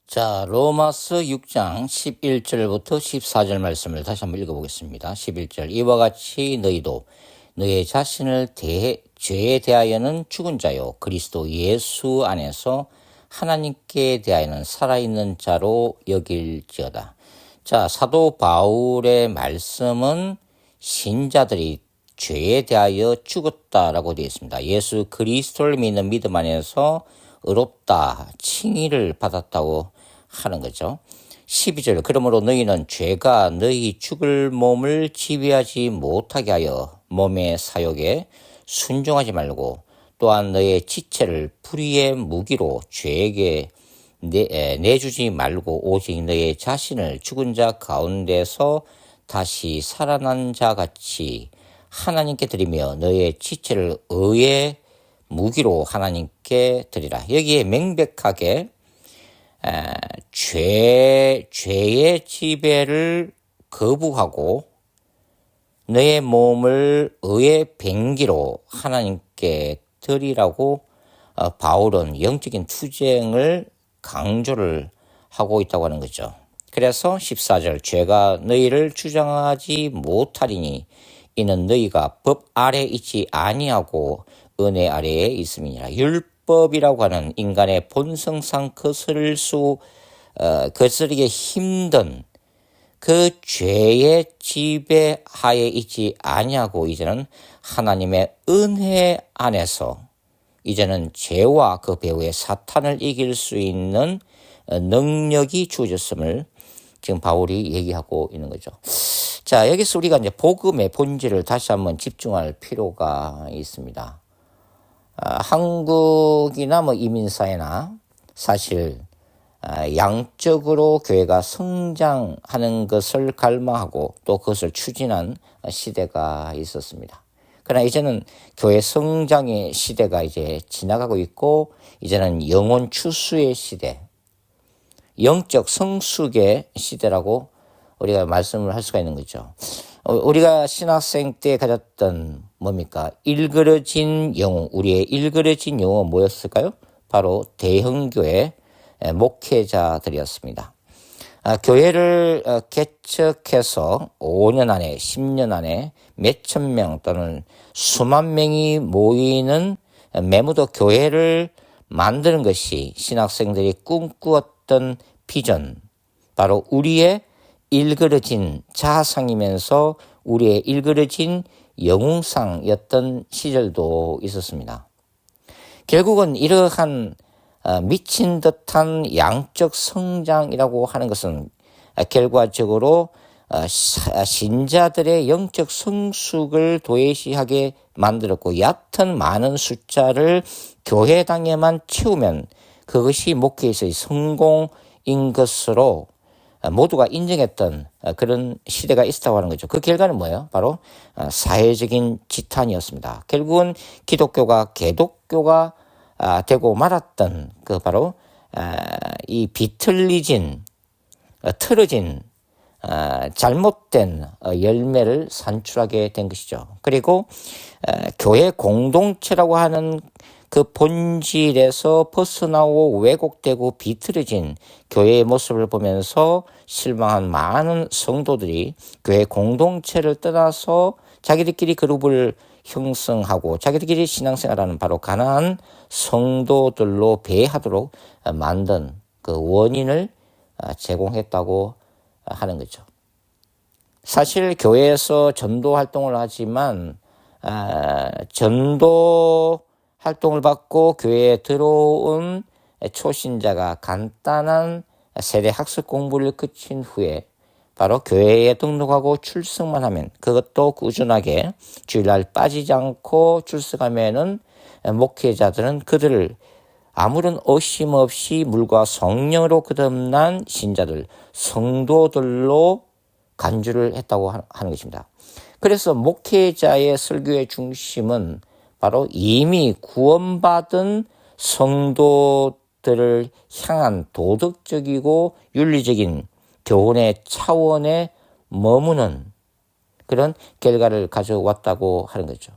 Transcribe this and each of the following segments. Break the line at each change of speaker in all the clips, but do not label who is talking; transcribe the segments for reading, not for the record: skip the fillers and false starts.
자, 로마서 6장 11절부터 14절 말씀을 다시 한번 읽어보겠습니다. 11절. 이와 같이 너희도 너희 자신을 죄에 대하여는 죽은 자요 그리스도 예수 안에서 하나님께 대하여는 살아있는 자로 여길지어다. 자, 사도 바울의 말씀은 신자들이 죄에 대하여 죽었다라고 되어 있습니다. 예수 그리스도를 믿는 믿음 안에서 의롭다, 칭의를 받았다고 하는 거죠. 12절. 그러므로 너희는 죄가 너희 죽을 몸을 지배하지 못하게 하여 몸의 사욕에 순종하지 말고 또한 너의 지체를 불의의 무기로 죄에게 내주지 말고 오직 너의 자신을 죽은 자 가운데서 다시 살아난 자 같이 하나님께 드리며 너의 지체를 의의 무기로 하나님께 드리라. 여기에 명백하게 죄의 지배를 거부하고 너의 몸을 의의 병기로 하나님께 드리라고 바울은 영적인 투쟁을 강조를 하고 있다고 하는 거죠. 그래서 14절. 죄가 너희를 주장하지 못하리니 이는 너희가 법 아래 있지 아니하고 은혜 아래에 있음이니라. 율법이라고 하는 인간의 본성상 거스르기 힘든 그 죄의 지배하에 있지 아니하고 이제는 하나님의 은혜 안에서 이제는 죄와 그 배후의 사탄을 이길 수 있는 능력이 주어졌음을 지금 바울이 얘기하고 있는 거죠. 자, 여기서 우리가 이제 복음의 본질을 다시 한번 집중할 필요가 있습니다. 한국이나 이민사회나 사실 양적으로 교회가 성장하는 것을 갈망하고 또 그것을 추진한 시대가 있었습니다. 그러나 이제는 교회 성장의 시대가 이제 지나가고 있고 이제는 영혼 추수의 시대, 영적 성숙의 시대라고 우리가 말씀을 할 수가 있는 거죠. 우리가 신학생 때 가졌던 뭡니까? 일그러진 영혼, 우리의 일그러진 영혼은 뭐였을까요? 바로 대형교회 목회자들이었습니다. 교회를 개척해서 5년 안에 10년 안에 몇천 명 또는 수만 명이 모이는 매무도 교회를 만드는 것이 신학생들이 꿈꾸었던 비전, 바로 우리의 일그러진 자아상이면서 우리의 일그러진 영웅상이었던 시절도 있었습니다. 결국은 이러한 미친 듯한 양적 성장이라고 하는 것은 결과적으로 신자들의 영적 성숙을 도외시하게 만들었고 얕은 많은 숫자를 교회당에만 채우면 그것이 목회에서의 성공인 것으로 모두가 인정했던 그런 시대가 있었다고 하는 거죠. 그 결과는 뭐예요? 바로 사회적인 지탄이었습니다. 결국은 기독교가 개독교가 되고 말았던 그 바로 이 비틀어진 잘못된 열매를 산출하게 된 것이죠. 그리고 교회 공동체라고 하는 그 본질에서 벗어나고 왜곡되고 비틀어진 교회의 모습을 보면서 실망한 많은 성도들이 교회 공동체를 떠나서 자기들끼리 그룹을 형성하고 자기들끼리 신앙생활하는 바로 가난한 성도들로 배회하도록 만든 그 원인을 제공했다고 하는 거죠. 사실 교회에서 전도 활동을 하지만 전도 활동을 받고 교회에 들어온 초신자가 간단한 세대 학습 공부를 거친 후에 바로 교회에 등록하고 출석만 하면 그것도 꾸준하게 주일날 빠지지 않고 출석하면은 목회자들은 그들을 아무런 의심 없이 물과 성령으로 거듭난 신자들, 성도들로 간주를 했다고 하는 것입니다. 그래서 목회자의 설교의 중심은 바로 이미 구원받은 성도들을 향한 도덕적이고 윤리적인 교훈의 차원에 머무는 그런 결과를 가져왔다고 하는 거죠.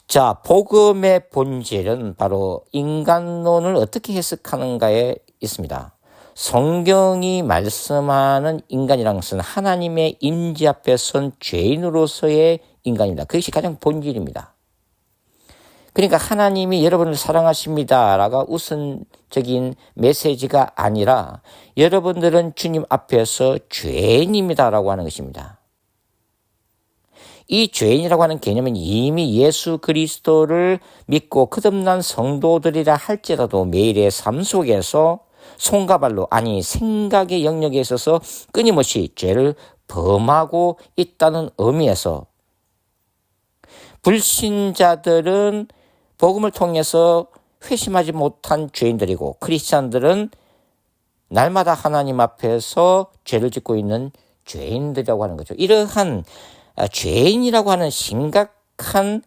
자, 복음의 본질은 바로 인간론을 어떻게 해석하는가에 있습니다. 성경이 말씀하는 인간이라는 것은 하나님의 임재 앞에 선 죄인으로서의 인간입니다. 그것이 가장 본질입니다. 그러니까 하나님이 여러분을 사랑하십니다라가 우선적인 메시지가 아니라 여러분들은 주님 앞에서 죄인입니다라고 하는 것입니다. 이 죄인이라고 하는 개념은 이미 예수 그리스도를 믿고 거듭난 성도들이라 할지라도 매일의 삶 속에서 손과 발로, 아니 생각의 영역에 있어서 끊임없이 죄를 범하고 있다는 의미에서 불신자들은 복음을 통해서 회심하지 못한 죄인들이고, 크리스찬들은 날마다 하나님 앞에서 죄를 짓고 있는 죄인들이라고 하는 거죠. 이러한 죄인이라고 하는 심각한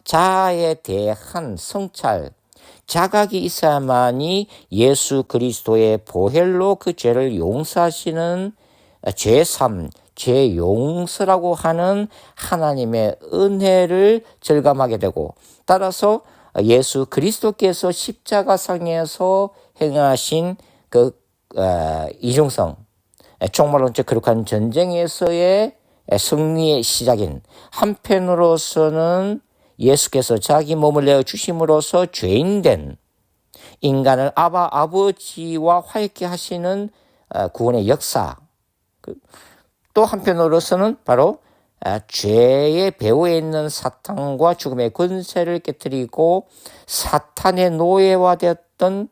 자아에 대한 성찰, 자각이 있어야만이 예수 그리스도의 보혈로 그 죄를 용서하시는 죄삼, 죄용서라고 하는 하나님의 은혜를 절감하게 되고, 따라서 예수 그리스도께서 십자가상에서 행하신 그 이중성, 종말론적 거룩한 전쟁에서의 승리의 시작인, 한편으로서는 예수께서 자기 몸을 내어 주심으로써 죄인된 인간을 아버지와 화해케 하시는 구원의 역사, 또 한편으로서는 바로 죄의 배후에 있는 사탄과 죽음의 권세를 깨뜨리고 사탄의 노예화되었던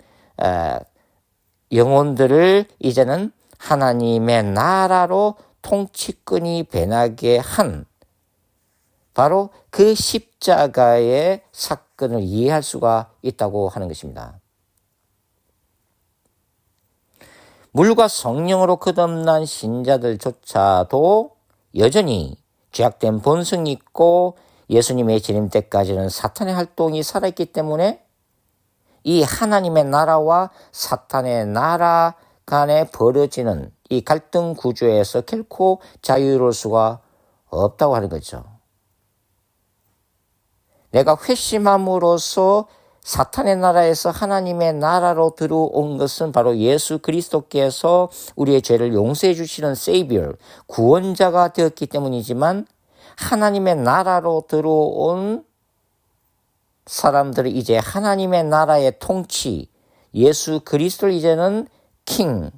영혼들을 이제는 하나님의 나라로 통치권이 변하게 한, 바로 그 십자가의 사건을 이해할 수가 있다고 하는 것입니다. 물과 성령으로 거듭난 신자들조차도 여전히 죄악된 본성이 있고 예수님의 재림 때까지는 사탄의 활동이 살아있기 때문에 이 하나님의 나라와 사탄의 나라 간에 벌어지는 이 갈등 구조에서 결코 자유로울 수가 없다고 하는 거죠. 내가 회심함으로써 사탄의 나라에서 하나님의 나라로 들어온 것은 바로 예수 그리스도께서 우리의 죄를 용서해 주시는 세이비어, 구원자가 되었기 때문이지만, 하나님의 나라로 들어온 사람들은 이제 하나님의 나라의 통치, 예수 그리스도를 이제는 킹,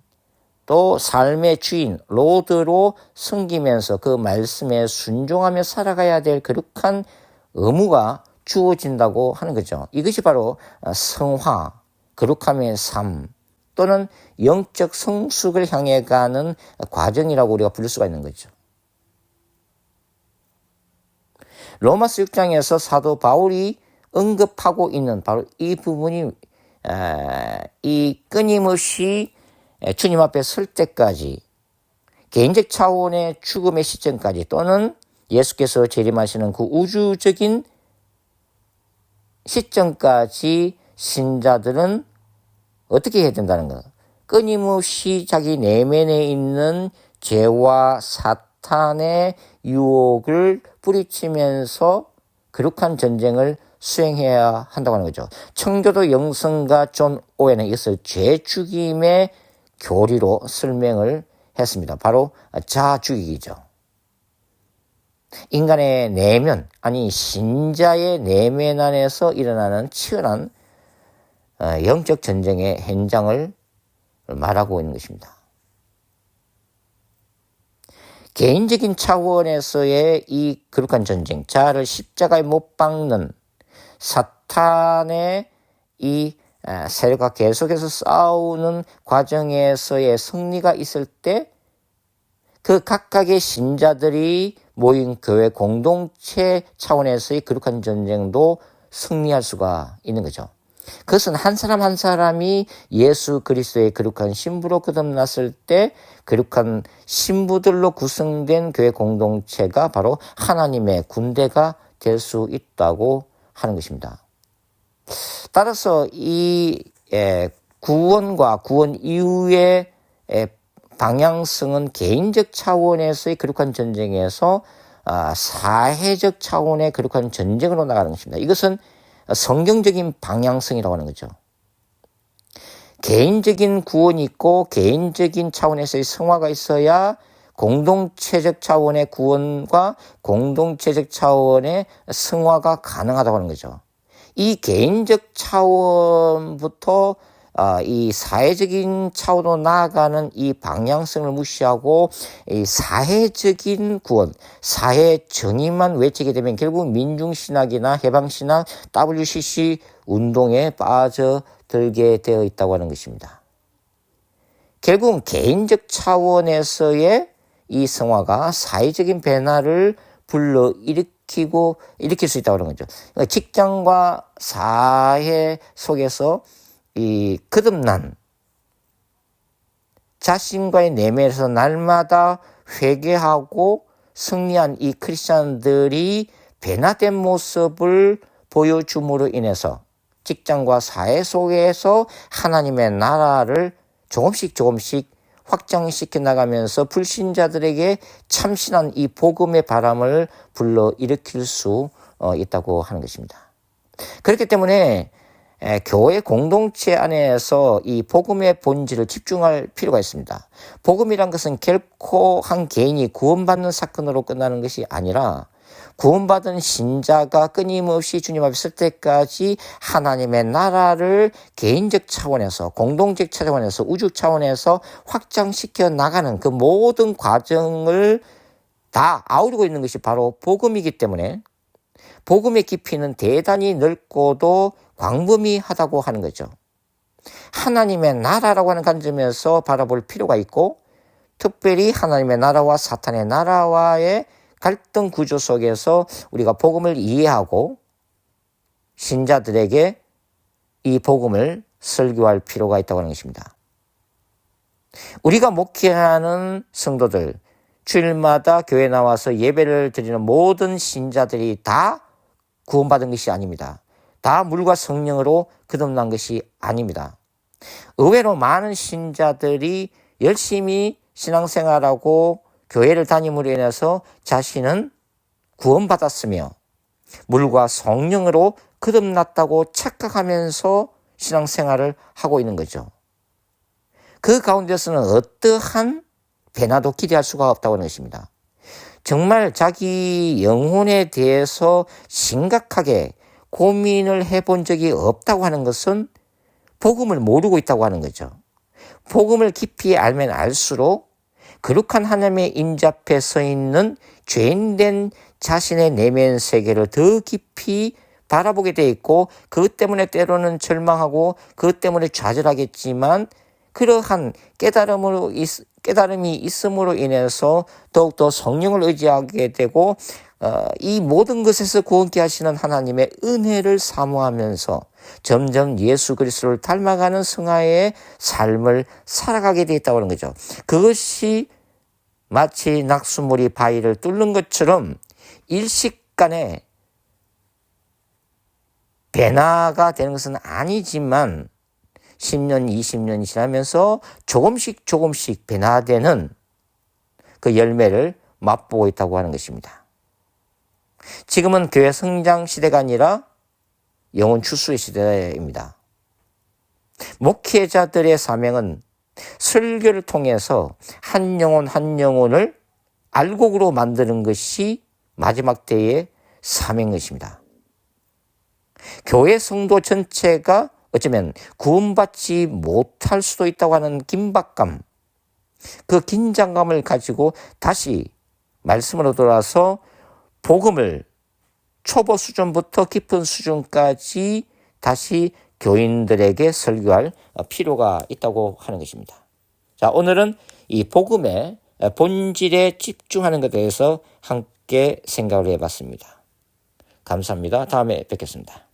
또 삶의 주인, 로드로 섬기면서 그 말씀에 순종하며 살아가야 될 거룩한 의무가 주어진다고 하는 거죠. 이것이 바로 성화, 거룩함의 삶, 또는 영적 성숙을 향해 가는 과정이라고 우리가 부를 수가 있는 거죠. 로마서 6장에서 사도 바울이 언급하고 있는 바로 이 부분이 이 끊임없이 주님 앞에 설 때까지, 개인적 차원의 죽음의 시점까지, 또는 예수께서 재림하시는 그 우주적인 시점까지 신자들은 어떻게 해야 된다는 거? 끊임없이 자기 내면에 있는 죄와 사탄의 유혹을 뿌리치면서 거룩한 전쟁을 수행해야 한다고 하는 거죠. 청교도 영성가 존 오웬은 이것을 죄 죽임의 교리로 설명을 했습니다. 바로 자아 죽이기죠. 인간의 내면, 아니 신자의 내면 안에서 일어나는 치열한 영적 전쟁의 현장을 말하고 있는 것입니다. 개인적인 차원에서의 이 거룩한 전쟁, 자아를 십자가에 못 박는 사탄의 이 세력과 계속해서 싸우는 과정에서의 승리가 있을 때, 그 각각의 신자들이 모인 교회 공동체 차원에서의 거룩한 전쟁도 승리할 수가 있는 거죠. 그것은 한 사람 한 사람이 예수 그리스도의 거룩한 신부로 거듭났을 때 거룩한 신부들로 구성된 교회 공동체가 바로 하나님의 군대가 될 수 있다고 하는 것입니다. 따라서 이 구원과 구원 이후의 방향성은 개인적 차원에서의 거룩한 전쟁에서 사회적 차원의 거룩한 전쟁으로 나가는 것입니다. 이것은 성경적인 방향성이라고 하는 거죠. 개인적인 구원이 있고 개인적인 차원에서의 성화가 있어야 공동체적 차원의 구원과 공동체적 차원의 성화가 가능하다고 하는 거죠. 이 개인적 차원부터 이 사회적인 차원으로 나아가는 이 방향성을 무시하고 이 사회적인 구원, 사회 정의만 외치게 되면 결국 민중신학이나 해방신학, WCC 운동에 빠져들게 되어 있다고 하는 것입니다. 결국 개인적 차원에서의 이 성화가 사회적인 변화를 일으킬 수 있다고 하는 거죠. 그러니까 직장과 사회 속에서 이 거듭난 자신과의 내면에서 날마다 회개하고 승리한 이 크리스찬들이 변화된 모습을 보여줌으로 인해서 직장과 사회 속에서 하나님의 나라를 조금씩 확장시켜 나가면서 불신자들에게 참신한 이 복음의 바람을 불러일으킬 수 있다고 하는 것입니다. 그렇기 때문에 교회 공동체 안에서 이 복음의 본질을 집중할 필요가 있습니다. 복음이란 것은 결코 한 개인이 구원받는 사건으로 끝나는 것이 아니라 구원받은 신자가 끊임없이 주님 앞에 설 때까지 하나님의 나라를 개인적 차원에서, 공동적 차원에서, 우주 차원에서 확장시켜 나가는 그 모든 과정을 다 아우르고 있는 것이 바로 복음이기 때문에 복음의 깊이는 대단히 넓고도 광범위하다고 하는 거죠. 하나님의 나라라고 하는 관점에서 바라볼 필요가 있고, 특별히 하나님의 나라와 사탄의 나라와의 갈등 구조 속에서 우리가 복음을 이해하고 신자들에게 이 복음을 설교할 필요가 있다고 하는 것입니다. 우리가 목회하는 성도들, 주일마다 교회 나와서 예배를 드리는 모든 신자들이 다 구원받은 것이 아닙니다. 다 물과 성령으로 거듭난 것이 아닙니다. 의외로 많은 신자들이 열심히 신앙생활하고 교회를 다님으로 인해서 자신은 구원받았으며 물과 성령으로 거듭났다고 착각하면서 신앙생활을 하고 있는 거죠. 그 가운데서는 어떠한 변화도 기대할 수가 없다고 하는 것입니다. 정말 자기 영혼에 대해서 심각하게 고민을 해본 적이 없다고 하는 것은 복음을 모르고 있다고 하는 거죠. 복음을 깊이 알면 알수록 거룩한 하나님의 인자앞에 서 있는 죄인된 자신의 내면 세계를 더 깊이 바라보게 돼 있고, 그것 때문에 때로는 절망하고 그것 때문에 좌절하겠지만 그러한 깨달음이 있음으로 인해서 더욱더 성령을 의지하게 되고 이 모든 것에서 구원케 하시는 하나님의 은혜를 사모하면서 점점 예수 그리스도를 닮아가는 성화의 삶을 살아가게 돼 있다고 하는 거죠. 그것이 마치 낙수물이 바위를 뚫는 것처럼 일식간에 변화가 되는 것은 아니지만 10년, 20년이 지나면서 조금씩 변화되는 그 열매를 맛보고 있다고 하는 것입니다. 지금은 교회 성장 시대가 아니라 영혼 추수의 시대입니다. 목회자들의 사명은 설교를 통해서 한 영혼을 알곡으로 만드는 것이 마지막 때의 사명인 것입니다. 교회 성도 전체가 어쩌면 구원받지 못할 수도 있다고 하는 긴박감, 그 긴장감을 가지고 다시 말씀으로 돌아서 복음을 초보 수준부터 깊은 수준까지 다시 교인들에게 설교할 필요가 있다고 하는 것입니다. 자, 오늘은 이 복음의 본질에 집중하는 것에 대해서 함께 생각을 해봤습니다. 감사합니다. 다음에 뵙겠습니다.